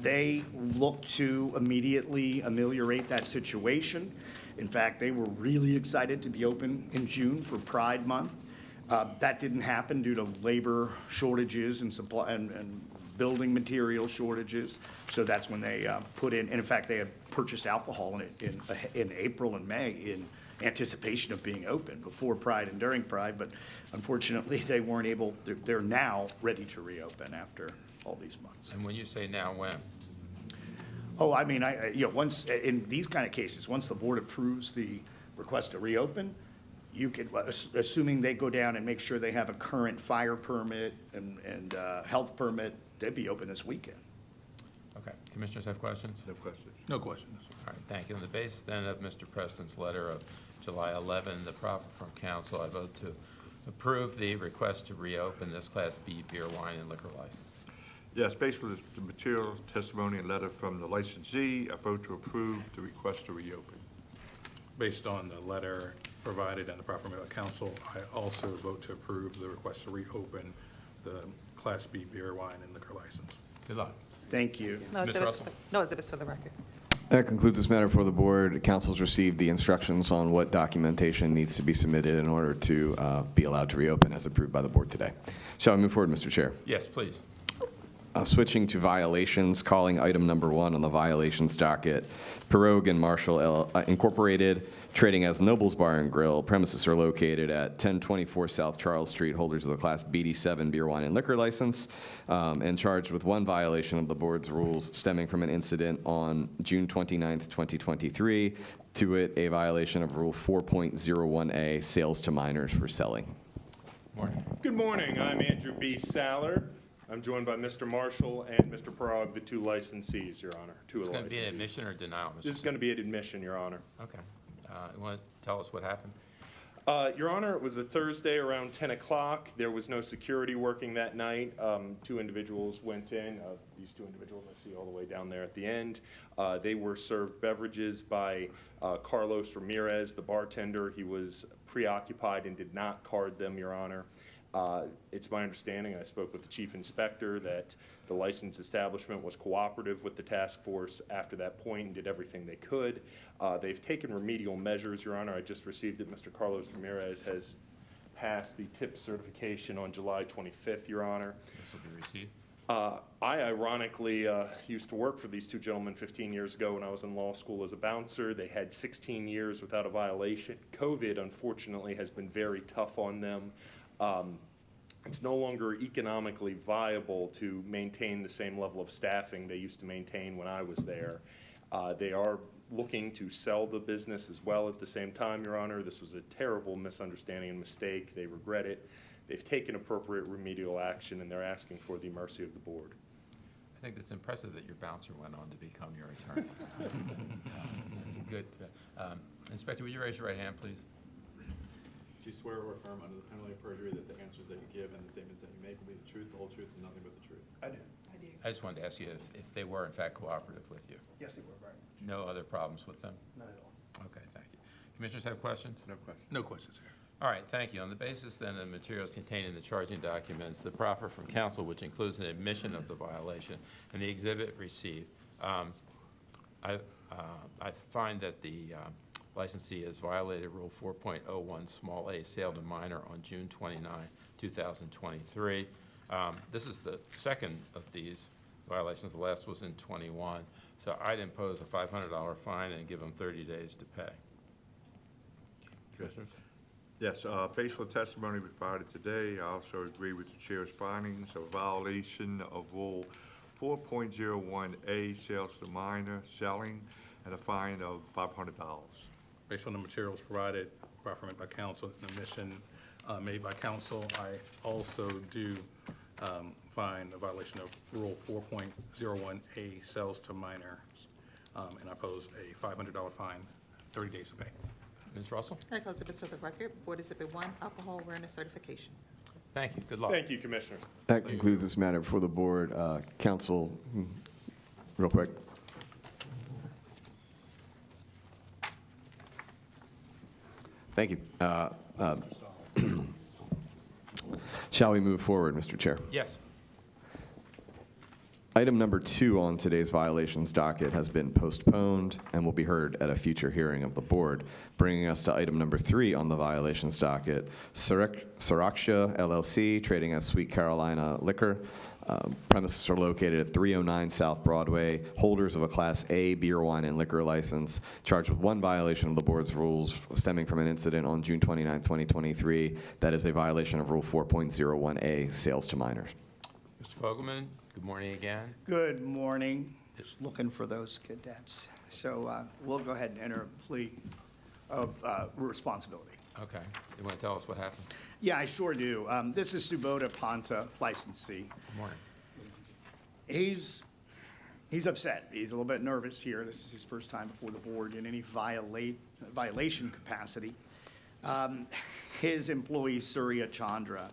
They looked to immediately ameliorate that situation. In fact, they were really excited to be open in June for Pride Month. That didn't happen due to labor shortages and supply and building material shortages. So that's when they put in, and in fact, they had purchased alcohol in April and May in anticipation of being open before Pride and during Pride, but unfortunately, they weren't able, they're now ready to reopen after all these months. And when you say now, when? Oh, I mean, once, in these kind of cases, once the board approves the request to reopen, you could, assuming they go down and make sure they have a current fire permit and health permit, they'd be open this weekend. Okay. Commissioners have questions? No questions. No questions. All right, thank you. On the basis then of Mr. Preston's letter of July 11, the proffer from council, I vote to approve the request to reopen this Class B beer, wine, and liquor license. Yes, based on the materials, testimony, and letter from the licensee, I vote to approve the request to reopen. Based on the letter provided and the proffer made by council, I also vote to approve the request to reopen the Class B beer, wine, and liquor license. Good luck. Thank you. Ms. Russell? No exhibits for the record. That concludes this matter before the board. Council's received the instructions on what documentation needs to be submitted in order to be allowed to reopen as approved by the board today. Shall we move forward, Mr. Chair? Yes, please. Switching to violations, calling item number 1 on the violations docket, Pirogue and Marshall Incorporated, trading as Nobles Bar and Grill. Premises are located at 1024 South Charles Street, holders of the Class BD7 beer, wine, and liquor license, and charged with 1 violation of the board's rules stemming from an incident on June 29th, 2023, to it a violation of Rule 4.01A, sales to minors for selling. Morning. Good morning. I'm Andrew B. Saller. I'm joined by Mr. Marshall and Mr. Prague, the 2 licensees, Your Honor. 2 of It's the going to be an licensees. admission or denial, Mr. This is going to be an admission, Your Honor. Okay. You want to tell us what happened? Your Honor, it was a Thursday around 10 o'clock. There was no security working that night. 2 individuals went in. These 2 individuals I see all the way down there at the end. They were served beverages by Carlos Ramirez, the bartender. He was preoccupied and did not card them, Your Honor. It's my understanding, I spoke with the chief inspector, that the licensed establishment was cooperative with the task force after that point and did everything they could. They've taken remedial measures, Your Honor. I just received it. Mr. Carlos Ramirez has passed the TIP certification on July 25th, Your Honor. This will be received. I ironically used to work for these two gentlemen 15 years ago when I was in law school as a bouncer. They had 16 years without a violation. COVID, unfortunately, has been very tough on them. It's no longer economically viable to maintain the same level of staffing they used to maintain when I was there. They are looking to sell the business as well at the same time, Your Honor. This was a terrible misunderstanding and mistake. They regret it. They've taken appropriate remedial action, and they're asking for the mercy of the board. I think it's impressive that your bouncer went on to become your attorney. Good. Inspector, would you raise your right hand, please? Do you swear or affirm under the penalty of perjury that the answers that you give and the statements that you make will be the truth, the whole truth, and nothing but the truth? I do. I just wanted to ask you if they were in fact cooperative with you. Yes, they were, right. No other problems with them? Not at all. Okay, thank you. Commissioners have questions? No question. No questions here. All right, thank you. On the basis then of the materials contained in the charging documents, the proffer from counsel, which includes an admission of the violation, and the exhibit received, I find that the licensee has violated Rule 4.01 small a, sale to minor on June 29, 2023. This is the second of these violations. The last was in 21. So I'd impose a $500 fine and give them 30 days to pay. Commissioners? Yes, based on testimony provided today, I also agree with the chair's findings of violation of Rule 4.01A, sales to minor, selling, and a fine of $500. Based on the materials provided, proffer made by counsel, and admission made by counsel, I also do find a violation of Rule 4.01A, sales to minors, and I pose a $500 fine, 30 days to pay. Ms. Russell? That goes to the record. Board Exhibit 1, alcohol awareness certification. Thank you. Good luck. Thank you, Commissioners. That concludes this matter before the board. Counsel, real quick. Thank you. Shall we move forward, Mr. Chair? Yes. Item number 2 on today's violations docket has been postponed and will be heard at a future hearing of the board, bringing us to item number 3 on the violations docket, Sriracha LLC, trading as Sweet Carolina Liquor. Premises are located at 309 South Broadway, holders of a Class A beer, wine, and liquor license, charged with one violation of the board's rules stemming from an incident on June 29, 2023. That is a violation of Rule 4.01A, sales to minors. Mr. Fogelman, good morning again. Good morning. Just looking for those cadets. So we'll go ahead and enter a plea of responsibility. Okay. You want to tell us what happened? Yeah, I sure do. This is Subodha Panta, licensee. Good morning. He's upset. He's a little bit nervous here. This is his first time before the board in any violation capacity. His employee, Surya Chandra,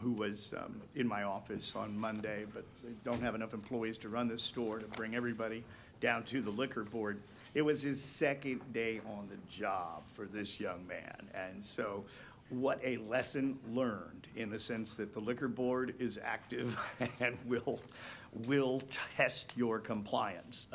who was in my office on Monday, but they don't have enough employees to run this store to bring everybody down to the liquor board. It was his second day on the job for this young man. And so what a lesson learned in the sense that the liquor board is active and will test your compliance.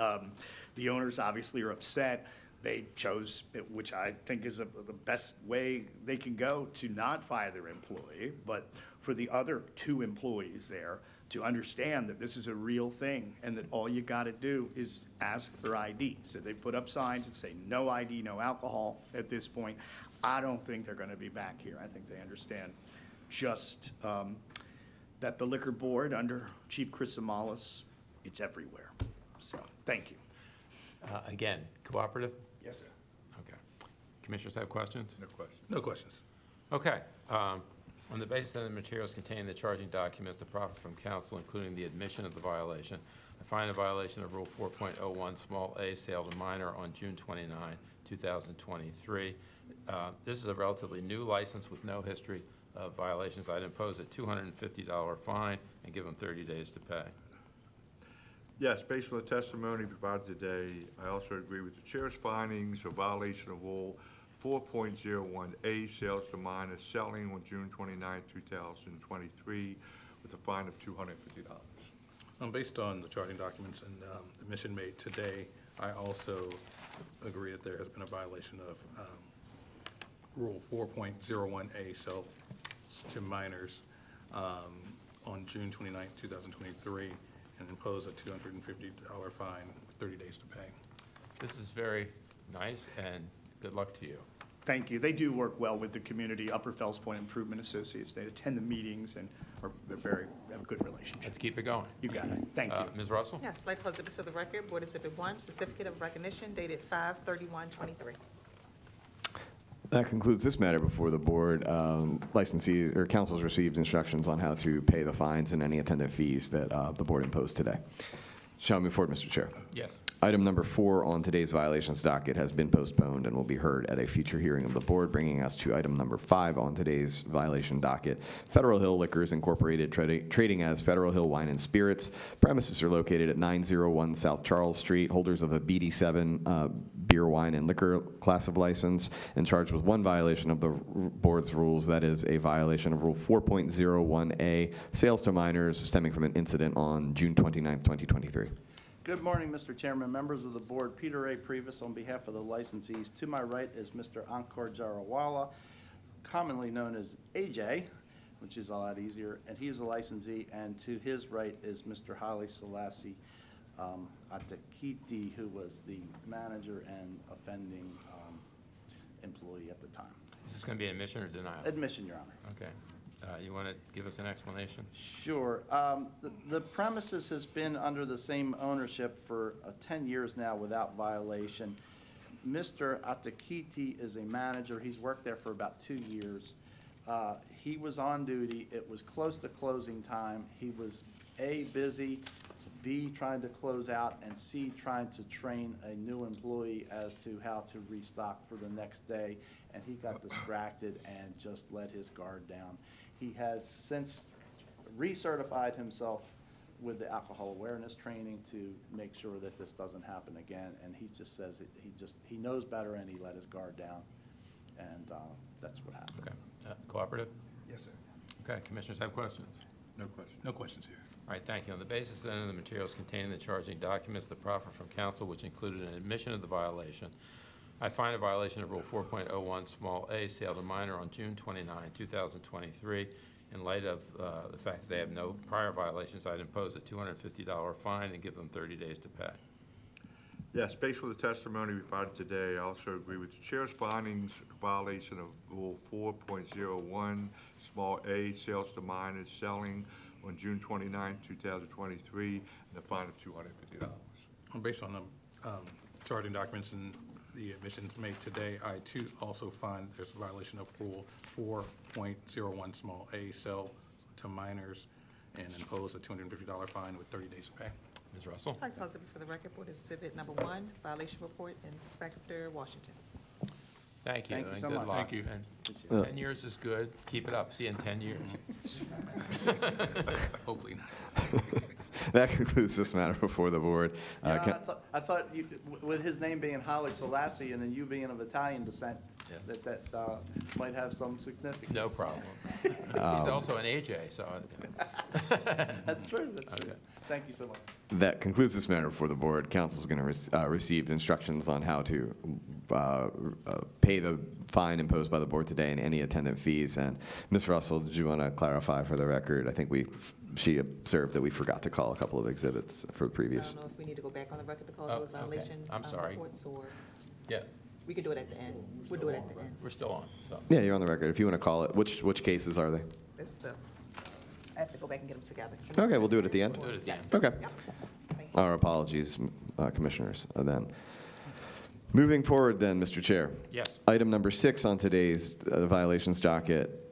The owners obviously are upset. They chose, which I think is the best way they can go, to not fire their employee, but for the other 2 employees there to understand that this is a real thing and that all you got to do is ask for ID. So they put up signs that say no ID, no alcohol at this point. I don't think they're going to be back here. I think they understand just that the liquor board under Chief Chris Amalis, it's everywhere. So thank you. Again, cooperative? Yes, sir. Okay. Commissioners have questions? No question. No questions. Okay. On the basis of the materials contained in the charging documents, the proffer from counsel, including the admission of the violation, I find a violation of Rule 4.01, small a, sale to minor on June 29, 2023. This is a relatively new license with no history of violations. I'd impose a $250 fine and give them 30 days to pay. Yes, based on the testimony provided today, I also agree with the chair's findings of violation of Rule 4.01A, sales to minors, selling on June 29, 2023, with a fine of $250. Based on the charging documents and the admission made today, I also agree that there has been a violation of Rule 4.01A, sales to minors. on June 29, 2023, and impose a $250 fine with 30 days to pay. This is very nice, and good luck to you. Thank you. They do work well with the community, Upper Fells Point Improvement Associates. They attend the meetings and have a good relationship. Let's keep it going. You got it. Thank you. Ms. Russell? Yes, like close this for the record, Board Exhibit 1, Certificate of Recognition dated 5/31/23. That concludes this matter before the board. Licensee or council's received instructions on how to pay the fines and any attendant fees that the board imposed today. Shall I move forward, Mr. Chair? Yes. Item number 4 on today's violations docket has been postponed and will be heard at a future hearing of the board, bringing us to item number 5 on today's violation docket. Federal Hill Liquors Incorporated, trading as Federal Hill Wine and Spirits. Premises are located at 901 South Charles Street. Holders of a BD7 beer, wine, and liquor class of license, and charged with one violation of the board's rules. That is a violation of Rule 4.01A, sales to minors, stemming from an incident on June 29th, 2023. Good morning, Mr. Chairman, members of the board. Peter A. Previs on behalf of the licensees. To my right is Mr. Ankar Jarawala, commonly known as AJ, which is a lot easier, and he's a licensee. And to his right is Mr. Haile Selassie Atakiti, who was the manager and offending employee at the time. Is this going to be admission or denial? Admission, Your Honor. Okay. You want to give us an explanation? Sure. The premises has been under the same ownership for 10 years now without violation. Mr. Atakiti is a manager. He's worked there for about 2 years. He was on duty. It was close to closing time. He was A, busy, B, trying to close out, and C, trying to train a new employee as to how to restock for the next day. And he got distracted and just let his guard down. He has since recertified himself with the alcohol awareness training to make sure that this doesn't happen again. And he just says he knows better, and he let his guard down. And that's what happened. Okay. Cooperative? Yes, sir. Okay. Commissioners have questions? No questions. No questions here. All right, thank you. On the basis then of the materials contained in the charging documents, the proffer from counsel, which included an admission of the violation, I find a violation of Rule 4.01, small a, sale to minor on June 29, 2023. In light of the fact that they have no prior violations, I'd impose a $250 fine and give them 30 days to pay. Yes, based on the testimony we provided today, I also agree with the chair's findings, violation of Rule 4.01, small a, sales to minors, selling on June 29, 2023, and a fine of $250. Based on the charging documents and the admissions made today, I too also find there's a violation of Rule 4.01, small a, sell to minors, and impose a $250 fine with 30 days to pay. Ms. Russell? I'd like to close it for the record, Board Exhibit number 1, Violation Report, Inspector Washington. Thank you. Thank you and so good much. luck. Thank you. And 10 years is good. Keep it up. See you in 10 years. Hopefully not. That concludes this matter before the board. Yeah, I thought you, with his name being Haile Selassie and then you being of Italian descent, Yeah. that might have some significance. No problem. He's also an AJ, so. That's true, that's true. Okay. Thank you so much. That concludes this matter before the board. Council's going to receive instructions on how to pay the fine imposed by the board today and any attendant fees. And Ms. Russell, did you want to clarify for the record? I think she observed that we forgot to call a couple of exhibits for the previous. So I don't know if we need to go back on the record to call Oh, those okay. violation I'm sorry. reports, or Yeah, we can do it at the end. We'll do it at the end. we're still on, so. Yeah, you're on the record. If you want to call it, which cases are they? It's the, I have to go back and get them together. Okay, we'll do it at the end. We'll do it at the end. Okay. Yep. Thank you. Our apologies, Commissioners, then. Moving forward then, Mr. Chair. Yes. Item number 6 on today's violations docket.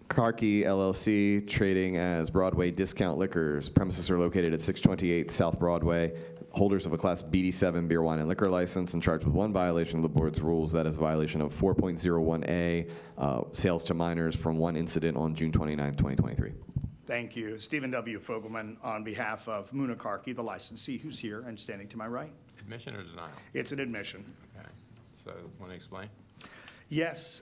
Karki LLC, trading as Broadway Discount Liquors. Premises are located at 628 South Broadway. Holders of a Class BD7 beer, wine, and liquor license, and charged with one violation of the board's rules. That is a violation of 4.01A, sales to minors, from one incident on June 29, 2023. Thank you. Stephen W. Fogelman on behalf of Muna Karki, the licensee, who's here and standing to my right. Admission or denial? It's an admission. Okay. So, want to explain? Yes,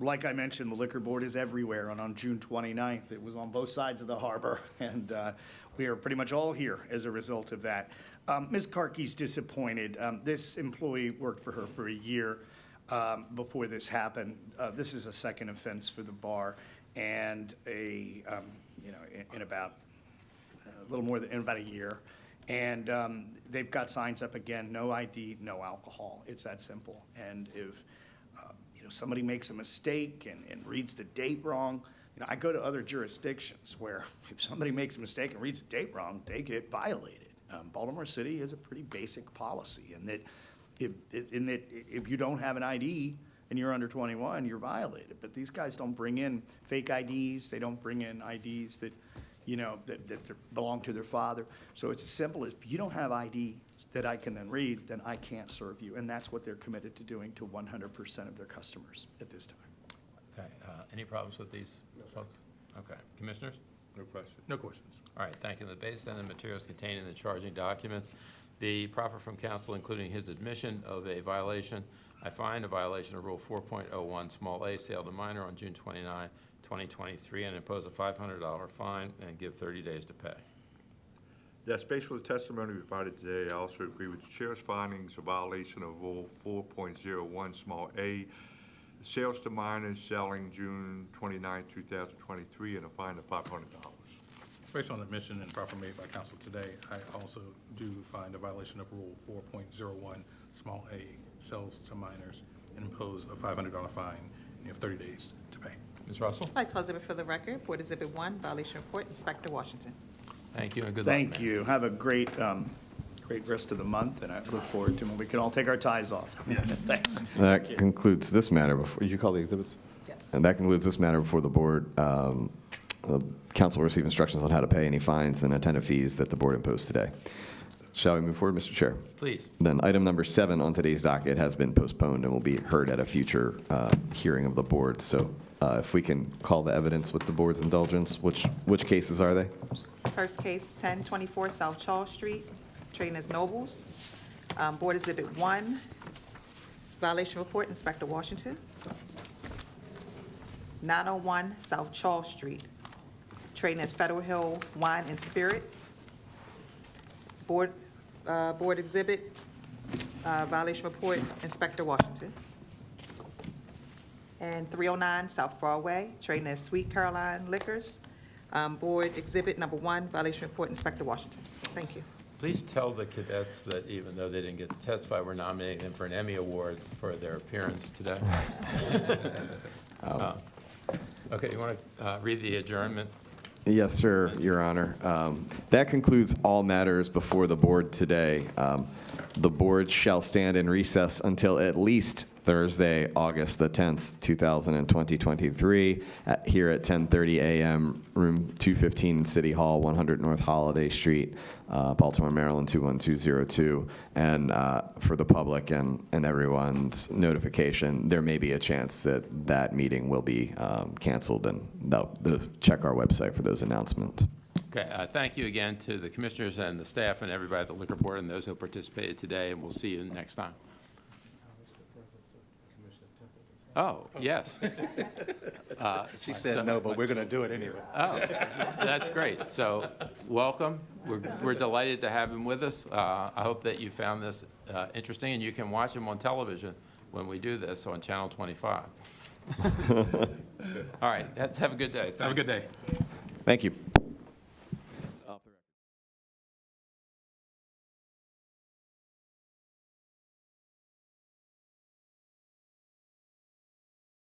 like I mentioned, the liquor board is everywhere, and on June 29th, it was on both sides of the harbor, and we are pretty much all here as a result of that. Ms. Karki's disappointed. This employee worked for her for a year before this happened. This is a second offense for the bar, and in about a little more than, in about a year. And they've got signs up again, no ID, no alcohol. It's that simple. And if, somebody makes a mistake and reads the date wrong, I go to other jurisdictions where if somebody makes a mistake and reads the date wrong, they get violated. Baltimore City has a pretty basic policy in that if you don't have an ID and you're under 21, you're violated. But these guys don't bring in fake IDs. They don't bring in IDs that belong to their father. So it's as simple as, if you don't have ID that I can then read, then I can't serve you. And that's what they're committed to doing to 100% of their customers at this time. Okay, any problems with these folks? Okay, commissioners? No question. No questions. All right, thank you. The basis and the materials contained in the charging documents, the proffer from counsel, including his admission of a violation. I find a violation of Rule 4.01, small a, sale to minor on June 29, 2023, and impose a $500 fine and give 30 days to pay. Yes, based on the testimony provided today, I also agree with the chair's findings of violation of Rule 4.01, small a, sales to minors selling June 29, 2023, and a fine of $500. Based on the admission and proffer made by counsel today, I also do find a violation of Rule 4.01, small a, sales to minors, and impose a $500 fine, and you have 30 days to pay. Ms. Russell? I call exhibit for the record. Board Exhibit 1, violation report, Inspector Washington. Thank you and good luck, Thank ma'am. you. Have a great rest of the month, and I look forward to when we can all take our ties off. Yes. Thanks. That concludes this matter before, did you call the exhibits? Yes. And that concludes this matter before the board. The council will receive instructions on how to pay any fines and attendant fees that the board imposed today. Shall we move forward, Mr. Chair? Please. Then item number 7 on today's docket has been postponed and will be heard at a future hearing of the board. So if we can call the evidence with the board's indulgence, which cases are they? First case, 1024 South Charles Street, trading as Nobles. Board Exhibit 1, violation report, Inspector Washington. 901 South Charles Street, trading as Federal Hill Wine and Spirit. Board Exhibit, violation report, Inspector Washington. And 309 South Broadway, trading as Sweet Caroline Liquors. Board Exhibit number 1, violation report, Inspector Washington. Thank you. Please tell the cadets that even though they didn't get to testify, we're nominating them for an Emmy Award for their appearance today. Okay, you want to read the adjournment? Yes, sir, Your Honor. That concludes all matters before the board today. The board shall stand in recess until at least Thursday, August the 10th, 2023, here at 10:30 a.m., room 215, City Hall, 100 North Holiday Street, Baltimore, Maryland, 21202. And for the public and everyone's notification, there may be a chance that that meeting will be canceled, and they'll check our website for those announcements. Okay, thank you again to the commissioners and the staff and everybody at the Liquor Board and those who participated today, and we'll see you next time. Oh, yes. She said no, but we're going to do it anyway. Oh, that's great. So, welcome. We're delighted to have him with us. I hope that you found this interesting, and you can watch him on television when we do this on Channel 25. All right, have a good day. Have a good day. Thank you.